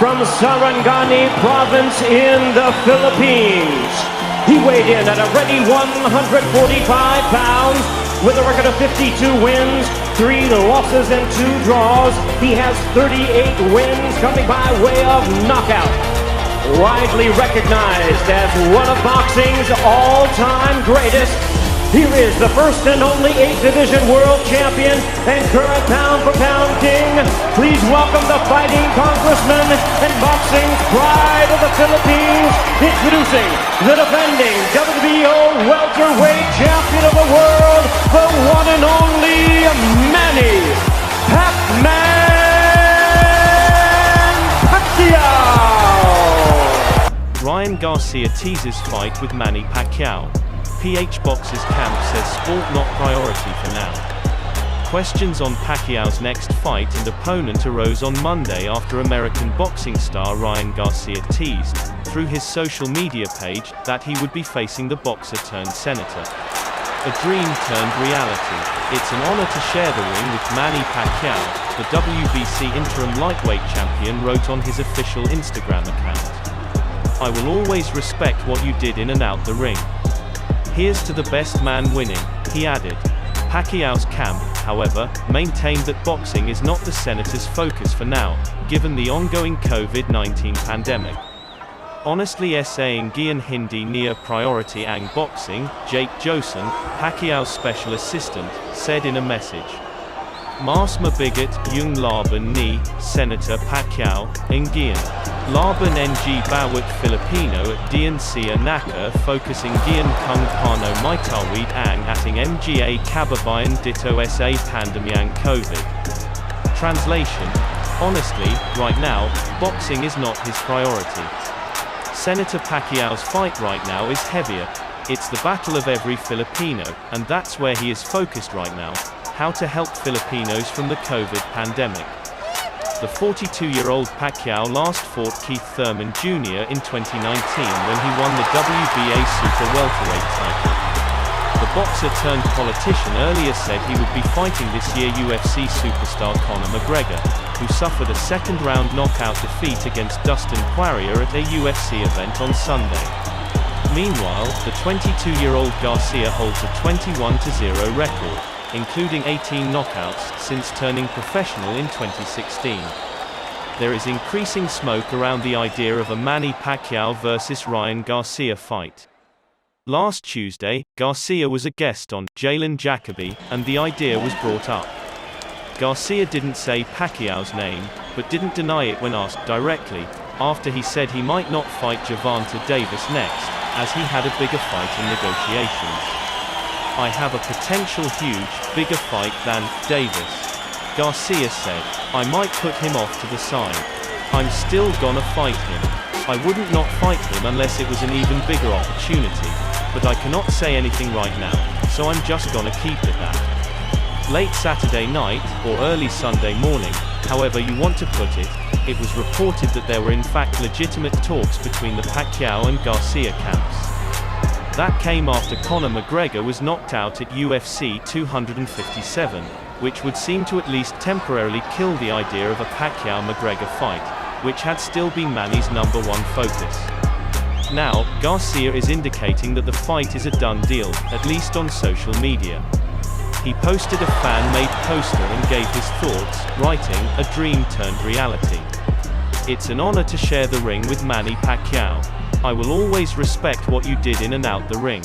from Sarangani province in the Philippines. He weighed in at a ready 145 pounds with a record of 52 wins, 3 losses and 2 draws. He has 38 wins coming by way of knockout. Widely recognized as one of boxing's all-time greatest, here is the first and only 8th Division World Champion and current pound-for-pound king. Please welcome the fighting congressman and boxing's pride of the Philippines, introducing the defending WBO welterweight champion of the world, the one and only Manny Pacquiao. Ryan Garcia teases fight with Manny Pacquiao. PH Box's camp says sport not priority for now. Questions on Pacquiao's next fight and opponent arose on Monday after American boxing star Ryan Garcia teased, through his social media page, that he would be facing the boxer-turned-senator. A dream turned reality. It's an honor to share the ring with Manny Pacquiao, the WBC interim lightweight champion wrote on his official Instagram account. I will always respect what you did in and out the ring. Here's to the best man winning, he added. Pacquiao's camp, however, maintained that boxing is not the senator's focus for now, given the ongoing COVID-19 pandemic. Honestly saying ngayon hindi niya priority ang boxing, Jayke Joson, Pacquiao's special assistant, said in a message. Mas mabigat yung laban ni Senator Pacquiao, ngayon. Laban ng bawat Filipino at diyan siya naka-focus ngayon kung paano maitawid ang ating mga kababayan dito sa pandemyang COVID. Translation: honestly, right now, boxing is not his priority. Senator Pacquiao's fight right now is heavier. It's the battle of every Filipino, and that's where he is focused right now. How to help Filipinos from the COVID pandemic. The 42-year-old Pacquiao last fought Keith Thurman Jr. in 2019 when he won the WBA super welterweight title. The boxer-turned-politician earlier said he would be fighting this year UFC superstar Conor McGregor, who suffered a second-round knockout defeat against Dustin Poirier at a UFC event on Sunday. Meanwhile, the 22-year-old Garcia holds a 21-0 record, including 18 knockouts, since turning professional in 2016. There is increasing smoke around the idea of a Manny Pacquiao versus Ryan Garcia fight. Last Tuesday, Garcia was a guest on Jaylen Jacoby, and the idea was brought up. Garcia didn't say Pacquiao's name, but didn't deny it when asked directly, after he said he might not fight Gervonta Davis next, as he had a bigger fight in negotiations. I have a potential huge, bigger fight than Davis. Garcia said, I might put him off to the side. I'm still gonna fight him. I wouldn't not fight him unless it was an even bigger opportunity, but I cannot say anything right now, so I'm just gonna keep it that. Late Saturday night, or early Sunday morning, however you want to put it, it was reported that there were in fact legitimate talks between the Pacquiao and Garcia camps. That came after Conor McGregor was knocked out at UFC 257, which would seem to at least temporarily kill the idea of a Pacquiao-McGregor fight, which had still been Manny's #1 focus. Now, Garcia is indicating that the fight is a done deal, at least on social media. He posted a fan-made poster and gave his thoughts, writing, "A dream turned reality. It's an honor to share the ring with Manny Pacquiao. I will always respect what you did in and out the ring.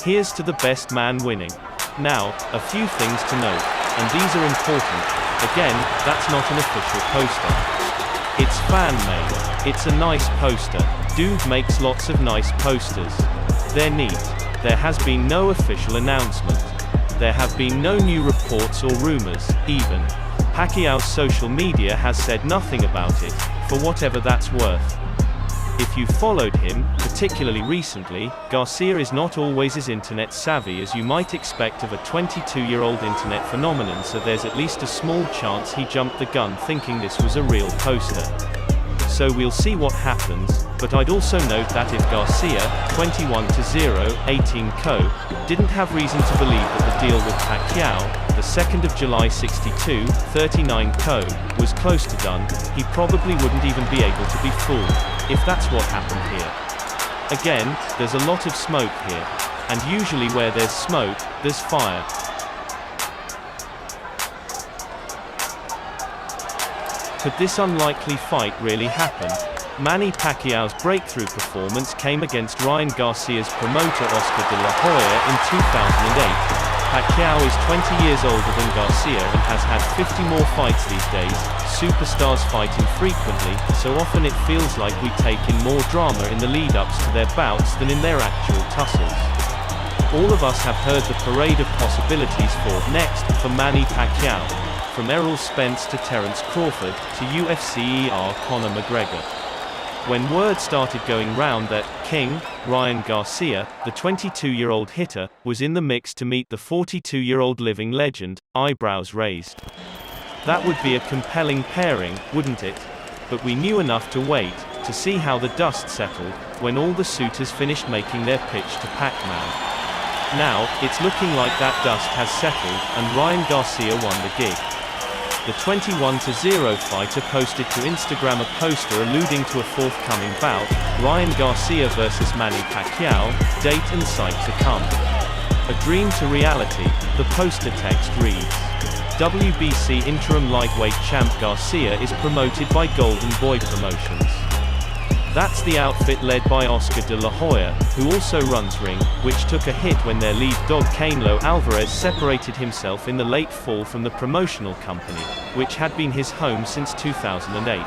Here's to the best man winning." Now, a few things to note, and these are important. Again, that's not an official poster. It's fan-made. It's a nice poster. Dude makes lots of nice posters. They're neat. There has been no official announcement. There have been no new reports or rumors, even. Pacquiao's social media has said nothing about it, for whatever that's worth. If you followed him, particularly recently, Garcia is not always as internet savvy as you might expect of a 22-year-old internet phenomenon, so there's at least a small chance he jumped the gun thinking this was a real poster. So we'll see what happens. But I'd also note that if Garcia, 21-0, 18 co, didn't have reason to believe that the deal with Pacquiao, the 2nd of July 62, 39 co, was close to done, he probably wouldn't even be able to be fooled, if that's what happened here. Again, there's a lot of smoke here. And usually where there's smoke, there's fire. Could this unlikely fight really happen? Manny Pacquiao's breakthrough performance came against Ryan Garcia's promoter Oscar de la Hoya in 2008. Pacquiao is 20 years older than Garcia and has had 50 more fights these days. Superstars fight infrequently, so often it feels like we take in more drama in the lead-ups to their bouts than in their actual tussles. All of us have heard the parade of possibilities for next for Manny Pacquiao, from Errol Spence to Terence Crawford to UFC Conor McGregor. When word started going round that King, Ryan Garcia, the 22-year-old hitter, was in the mix to meet the 42-year-old living legend, eyebrows raised. That would be a compelling pairing, wouldn't it? But we knew enough to wait, to see how the dust settled, when all the suitors finished making their pitch to Pac-Man. Now, it's looking like that dust has settled, and Ryan Garcia won the gig. The 21-0 fighter posted to Instagram a poster alluding to a forthcoming bout, Ryan Garcia vs Manny Pacquiao, date and site to come. A dream to reality, the poster text reads. WBC interim lightweight champ Garcia is promoted by Golden Boy Promotions. That's the outfit led by Oscar de la Hoya, who also runs Ring, which took a hit when their lead dog Canelo Alvarez separated himself in the late fall from the promotional company, which had been his home since 2008.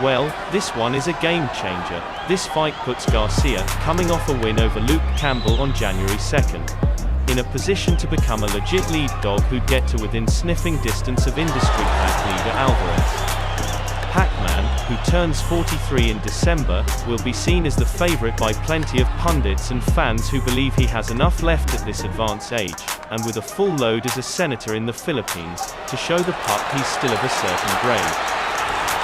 Well, this one is a game changer. This fight puts Garcia, coming off a win over Luke Campbell on January 2nd, in a position to become a legit lead dog who'd get to within sniffing distance of industry pack leader Alvarez. Pac-Man, who turns 43 in December, will be seen as the favorite by plenty of pundits and fans who believe he has enough left at this advanced age, and with a full load as a senator in the Philippines, to show the pup he's still of a certain grade.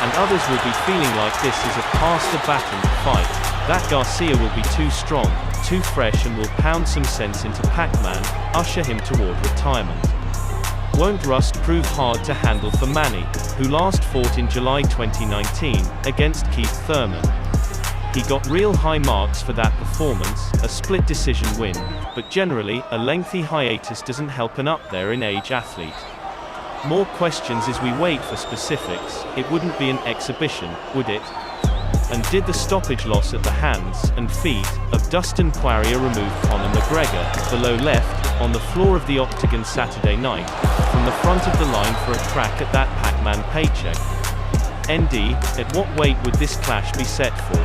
And others will be feeling like this is a pass-the-baton fight, that Garcia will be too strong, too fresh and will pound some sense into Pac-Man, usher him toward retirement. Won't rust prove hard to handle for Manny, who last fought in July 2019, against Keith Thurman. He got real high marks for that performance, a split decision win, but generally, a lengthy hiatus doesn't help an up-there-in-age athlete. More questions as we wait for specifics. It wouldn't be an exhibition, would it? And did the stoppage loss at the hands and feet of Dustin Poirier remove Conor McGregor, below left, on the floor of the octagon Saturday night, from the front of the line for a crack at that Pac-Man paycheck? ND, at what weight would this clash be set for?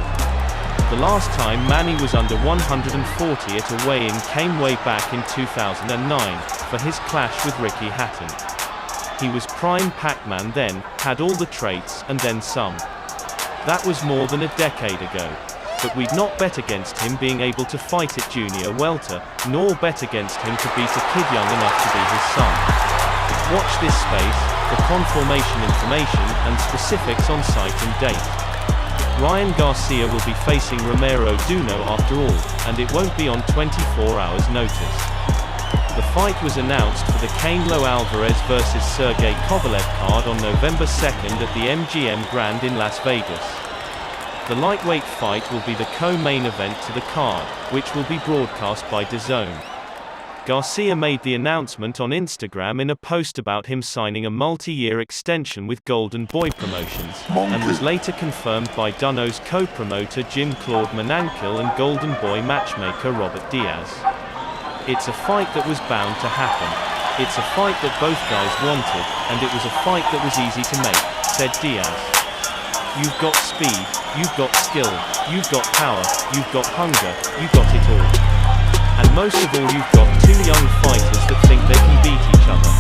The last time Manny was under 140 at a weigh-in came way back in 2009, for his clash with Ricky Hatton. He was prime Pac-Man then, had all the traits, and then some. That was more than a decade ago. But we'd not bet against him being able to fight at junior welter, nor bet against him to beat a kid young enough to be his son. Watch this space, for conformation information, and specifics on site and date. Ryan Garcia will be facing Romero Duno after all, and it won't be on 24 hours notice. The fight was announced for the Canelo Alvarez vs Sergey Kovalev card on November 2nd at the MGM Grand in Las Vegas. The lightweight fight will be the co-main event to the card, which will be broadcast by DAZN. Garcia made the announcement on Instagram in a post about him signing a multi-year extension with Golden Boy Promotions, and was later confirmed by Duno's co-promoter Jim Claude Manankil and Golden Boy matchmaker Robert Diaz. It's a fight that was bound to happen. It's a fight that both guys wanted, and it was a fight that was easy to make, said Diaz. You've got speed, you've got skill, you've got power, you've got hunger, you've got it all. And most of all you've got two young fighters that think they can beat each other.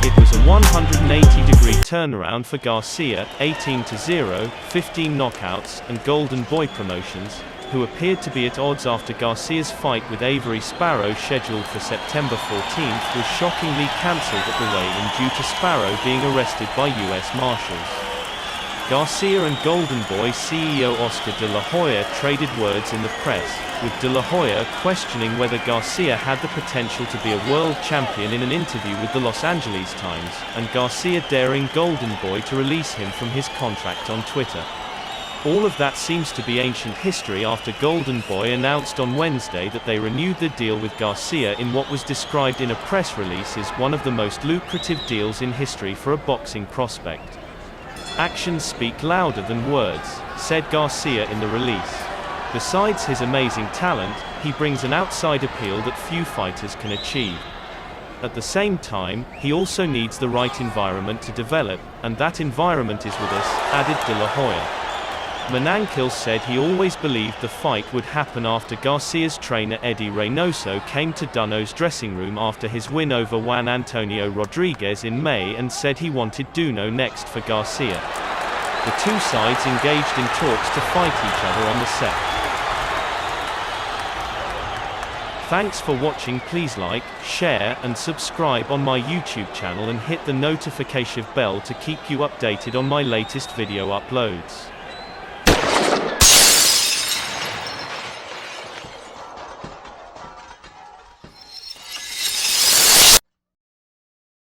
It was a 180-degree turnaround for Garcia, 18-0, 15 knockouts, and Golden Boy Promotions, who appeared to be at odds after Garcia's fight with Avery Sparrow scheduled for September 14th was shockingly cancelled at the weigh-in due to Sparrow being arrested by US Marshals. Garcia and Golden Boy CEO Oscar de la Hoya traded words in the press, with de la Hoya questioning whether Garcia had the potential to be a world champion in an interview with the Los Angeles Times, and Garcia daring Golden Boy to release him from his contract on Twitter. All of that seems to be ancient history after Golden Boy announced on Wednesday that they renewed the deal with Garcia in what was described in a press release as one of the most lucrative deals in history for a boxing prospect. "Actions speak louder than words," said Garcia in the release. Besides his amazing talent, he brings an outside appeal that few fighters can achieve. At the same time, he also needs the right environment to develop, and that environment is with us, added de la Hoya. Manangkil said he always believed the fight would happen after Garcia's trainer Eddie Reynoso came to Duno's dressing room after his win over Juan Antonio Rodriguez in May and said he wanted Duno next for Garcia. The two sides engaged in talks to fight each other on the set. Thanks for watching. Please like, share and subscribe on my YouTube channel and hit the notification bell to keep you updated on my latest video uploads.